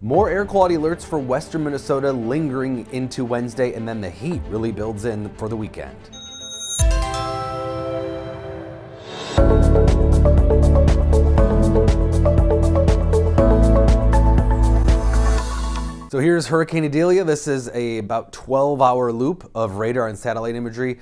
More air quality alerts for western Minnesota lingering into Wednesday, and then the heat really builds in for the weekend. So here's Hurricane Idalia. This is a about 12-hour loop of radar and satellite imagery.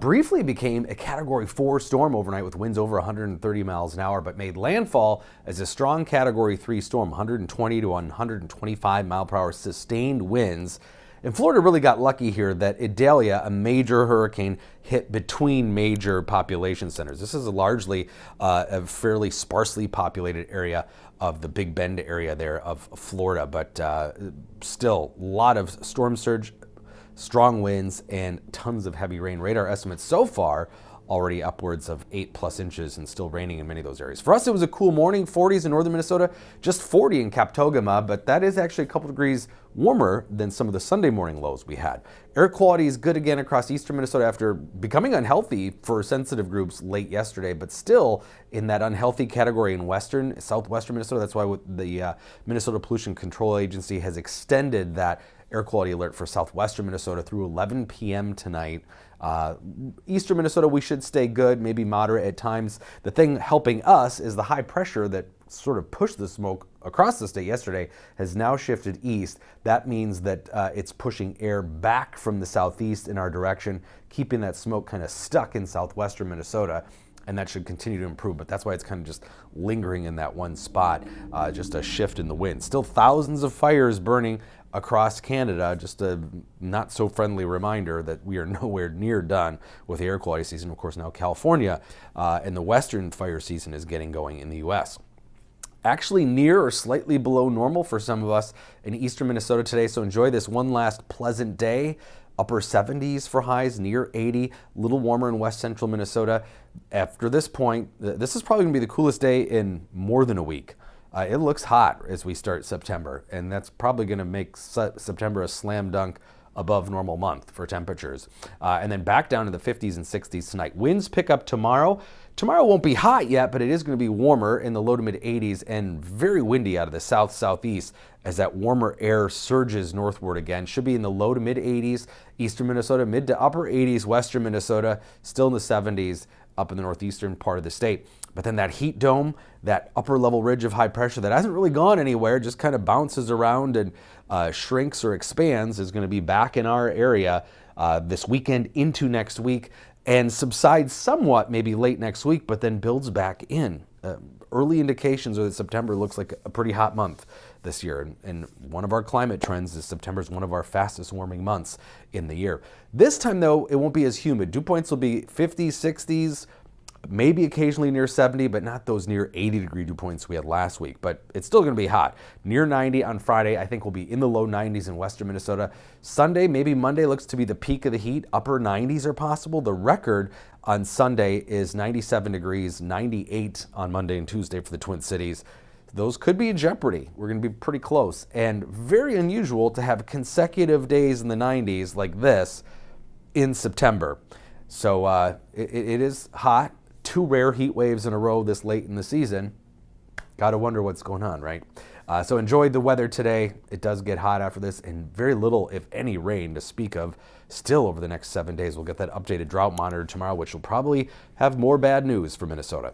Briefly became a Category 4 storm overnight with winds over 130 miles an hour, but made landfall as a strong Category 3 storm, 120 to 125 mile per hour sustained winds. And Florida really got lucky here that Idalia, a major hurricane, hit between major population centers. This is largely a fairly sparsely populated area of the Big Bend area there of Florida, but still a lot of storm surge, strong winds, and tons of heavy rain. Radar estimates so far already upwards of 8+ inches and still raining in many of those areas. For us, it was a cool morning, 40s in northern Minnesota, just 40 in Kaptogama, but that is actually a couple degrees warmer than some of the Sunday morning lows we had. Air quality is good again across eastern Minnesota after becoming unhealthy for sensitive groups late yesterday, but still in that unhealthy category in southwestern Minnesota. That's why the Minnesota Pollution Control Agency has extended that air quality alert for southwestern Minnesota through 11 p.m. tonight. Eastern Minnesota, we should stay good, maybe moderate at times. The thing helping us is the high pressure that sort of pushed the smoke across the state yesterday has now shifted east. That means that it's pushing air back from the southeast in our direction, keeping that smoke kind of stuck in southwestern Minnesota. And that should continue to improve, but that's why it's kind of just lingering in that one spot, just a shift in the wind. Still thousands of fires burning across Canada, just a not so friendly reminder that we are nowhere near done with the air quality season. Of course, now California and the western fire season is getting going in the U.S. Actually near or slightly below normal for some of us in eastern Minnesota today, so enjoy this one last pleasant day. Upper 70s for highs, near 80, a little warmer in west central Minnesota. After this point, this is probably going to be the coolest day in more than a week. It looks hot as we start September, and that's probably going to make September a slam dunk above normal month for temperatures. And then back down to the 50s and 60s tonight. Winds pick up tomorrow. Tomorrow won't be hot yet, but it is going to be warmer in the low to mid 80s and very windy out of the south-southeast as that warmer air surges northward again. Should be in the low to mid 80s, eastern Minnesota, mid to upper 80s, western Minnesota, still in the 70s up in the northeastern part of the state. But then that heat dome, that upper level ridge of high pressure that hasn't really gone anywhere, just kind of bounces around and shrinks or expands, is going to be back in our area this weekend into next week and subsides somewhat maybe late next week, but then builds back in. Early indications are that September looks like a pretty hot month this year. And one of our climate trends is September is one of our fastest warming months in the year. This time, though, it won't be as humid. Dew points will be 50s, 60s, maybe occasionally near 70, but not those near 80-degree dew points we had last week. But it's still going to be hot. Near 90 on Friday. I think we'll be in the low 90s in western Minnesota. Sunday, maybe Monday, looks to be the peak of the heat. Upper 90s are possible. The record on Sunday is 97 degrees, 98 on Monday and Tuesday for the Twin Cities. Those could be in jeopardy. We're going to be pretty close. And very unusual to have consecutive days in the 90s like this in September. So it is hot. 2 rare heat waves in a row this late in the season. Got to wonder what's going on, right? So enjoy the weather today. It does get hot after this, and very little, if any, rain to speak of still over the next 7 days. We'll get that updated drought monitor tomorrow, which will probably have more bad news for Minnesota.